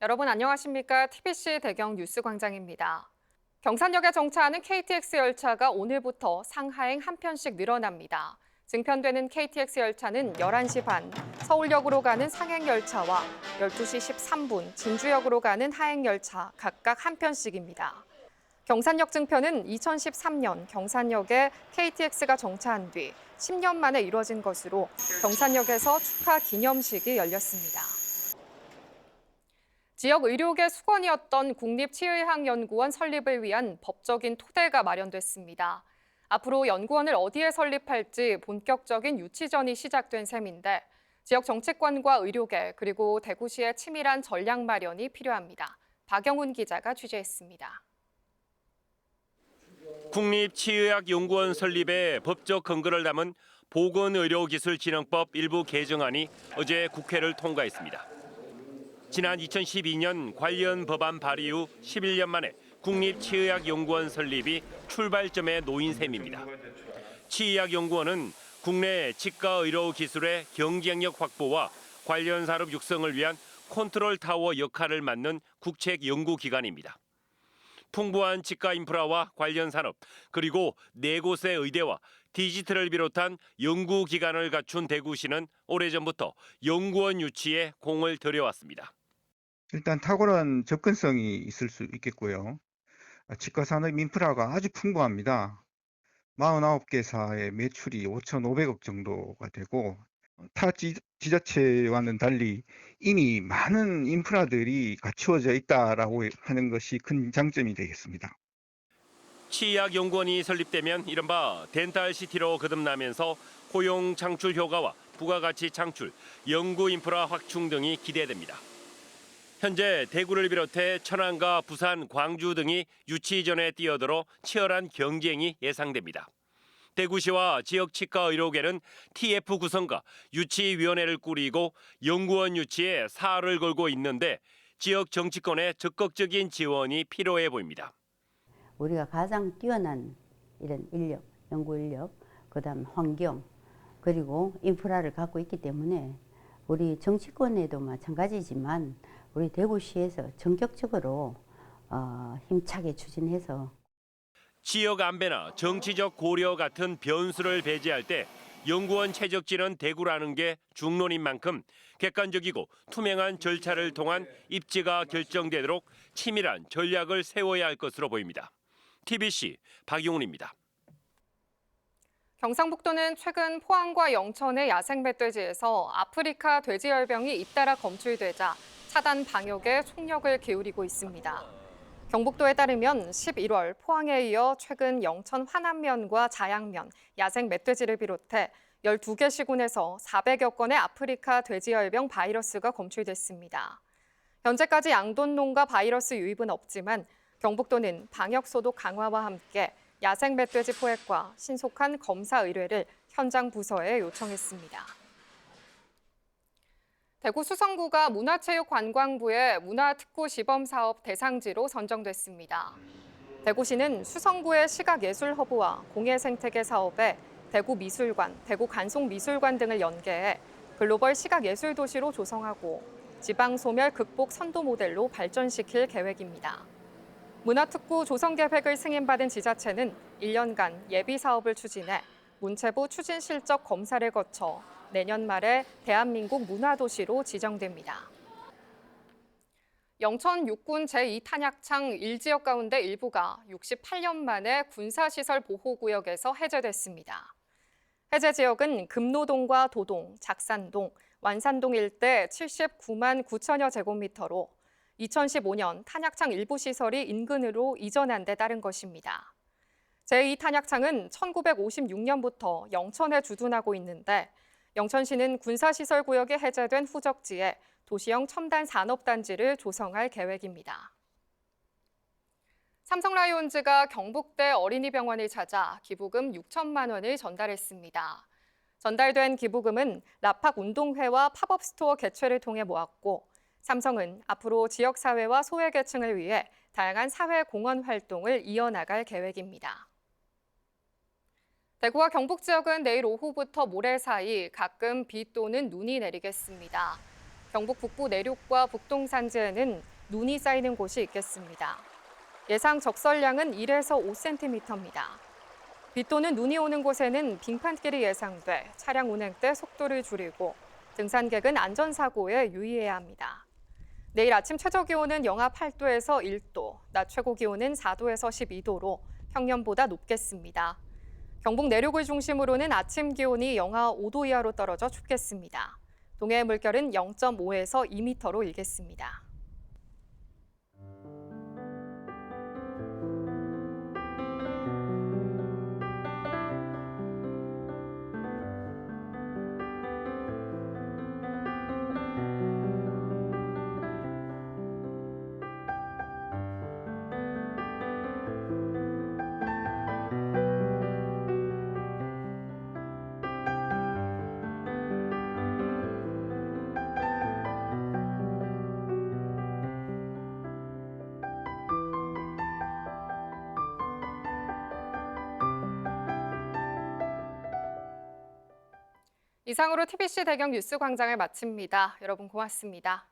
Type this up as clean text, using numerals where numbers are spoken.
여러분 안녕하십니까? TBC 대경 뉴스광장입니다. 경산역에 정차하는 KTX 열차가 오늘부터 상하행 한 편씩 늘어납니다. 증편되는 KTX 열차는 11시 반, 서울역으로 가는 상행 열차와 12시 13분, 진주역으로 가는 하행 열차 각각 한 편씩입니다. 경산역 증편은 2013년 경산역에 KTX가 정차한 뒤 10년 만에 이뤄진 것으로 경산역에서 축하 기념식이 열렸습니다. 지역 의료계 수건이었던 국립치의학연구원 설립을 위한 법적인 토대가 마련됐습니다. 앞으로 연구원을 어디에 설립할지 본격적인 유치전이 시작된 셈인데 지역 정치권과 의료계 그리고 대구시의 치밀한 전략 마련이 필요합니다. 박영훈 기자가 취재했습니다. 국립치의학연구원 설립의 법적 근거를 담은 보건의료기술진흥법 일부 개정안이 어제 국회를 통과했습니다. 지난 2012년 관련 법안 발의 후 11년 만에 국립치의학연구원 설립이 출발점에 놓인 셈입니다. 치의학연구원은 국내 치과의료기술의 경쟁력 확보와 관련 산업 육성을 위한 컨트롤 타워 역할을 맡는 국책 연구기관입니다. 풍부한 치과 인프라와 관련 산업, 그리고 4곳의 의대와 디지털을 비롯한 연구기관을 갖춘 대구시는 오래전부터 연구원 유치에 공을 들여왔습니다. 일단 탁월한 접근성이 있을 수 있겠고요. 치과 산업 인프라가 아주 풍부합니다. 49개사의 매출이 5,500억 정도가 되고 타 지자체와는 달리 이미 많은 인프라들이 갖추어져 있다라고 하는 것이 큰 장점이 되겠습니다. 치의학연구원이 설립되면 이른바 덴탈시티로 거듭나면서 고용 창출 효과와 부가가치 창출, 연구 인프라 확충 등이 기대됩니다. 현재 대구를 비롯해 천안과 부산, 광주 등이 유치전에 뛰어들어 치열한 경쟁이 예상됩니다. 대구시와 지역 치과 의료계는 TF 구성과 유치위원회를 꾸리고 연구원 유치에 사활을 걸고 있는데 지역 정치권의 적극적인 지원이 필요해 보입니다. 우리가 가장 뛰어난 이런 인력, 연구 인력, 그다음 환경, 그리고 인프라를 갖고 있기 때문에 우리 정치권에도 마찬가지지만 우리 대구시에서 전격적으로 힘차게 추진해서 지역 안배나 정치적 고려 같은 변수를 배제할 때 연구원 채적지는 대구라는 게 중론인 만큼 객관적이고 투명한 절차를 통한 입지가 결정되도록 치밀한 전략을 세워야 할 것으로 보입니다. TBC 박용훈입니다. 경상북도는 최근 포항과 영천의 야생 멧돼지에서 아프리카 돼지열병이 잇따라 검출되자 차단 방역에 총력을 기울이고 있습니다. 경북도에 따르면 11월 포항에 이어 최근 영천 화남면과 자양면, 야생 멧돼지를 비롯해 12개 시군에서 400여 건의 아프리카 돼지열병 바이러스가 검출됐습니다. 현재까지 양돈농가 바이러스 유입은 없지만 경북도는 방역 소독 강화와 함께 야생 멧돼지 포획과 신속한 검사 의뢰를 현장 부서에 요청했습니다. 대구 수성구가 문화체육관광부의 문화특구 시범사업 대상지로 선정됐습니다. 대구시는 수성구의 시각예술허브와 공예생태계 사업에 대구미술관, 대구간송미술관 등을 연계해 글로벌 시각예술도시로 조성하고 지방소멸 극복 선도 모델로 발전시킬 계획입니다. 문화특구 조성 계획을 승인받은 지자체는 1년간 예비 사업을 추진해 문체부 추진 실적 검사를 거쳐 내년 말에 대한민국 문화도시로 지정됩니다. 영천 육군 제2탄약창 1지역 가운데 일부가 68년 만에 군사시설 보호구역에서 해제됐습니다. 해제 지역은 금노동과 도동, 작산동, 완산동 일대 79만 9천여 제곱미터로 2015년 탄약창 일부 시설이 인근으로 이전한 데 따른 것입니다. 제2탄약창은 1956년부터 영천에 주둔하고 있는데 영천시는 군사시설 구역이 해제된 후적지에 도시형 첨단 산업단지를 조성할 계획입니다. 삼성라이온즈가 경북대 어린이병원을 찾아 기부금 6천만 원을 전달했습니다. 전달된 기부금은 라팍 운동회와 팝업 스토어 개최를 통해 모았고 삼성은 앞으로 지역사회와 소외계층을 위해 다양한 사회공헌 활동을 이어나갈 계획입니다. 대구와 경북 지역은 내일 오후부터 모레 사이 가끔 비 또는 눈이 내리겠습니다. 경북 북부 내륙과 북동 산지에는 눈이 쌓이는 곳이 있겠습니다. 예상 적설량은 1에서 5cm입니다. 비 또는 눈이 오는 곳에는 빙판길이 예상돼 차량 운행 때 속도를 줄이고 등산객은 안전사고에 유의해야 합니다. 내일 아침 최저 기온은 영하 8도에서 1도, 낮 최고 기온은 4도에서 12도로 평년보다 높겠습니다. 경북 내륙을 중심으로는 아침 기온이 영하 5도 이하로 떨어져 춥겠습니다. 동해의 물결은 0.5에서 2m로 일겠습니다. 이상으로 TBC 대경 뉴스 광장을 마칩니다. 여러분 고맙습니다.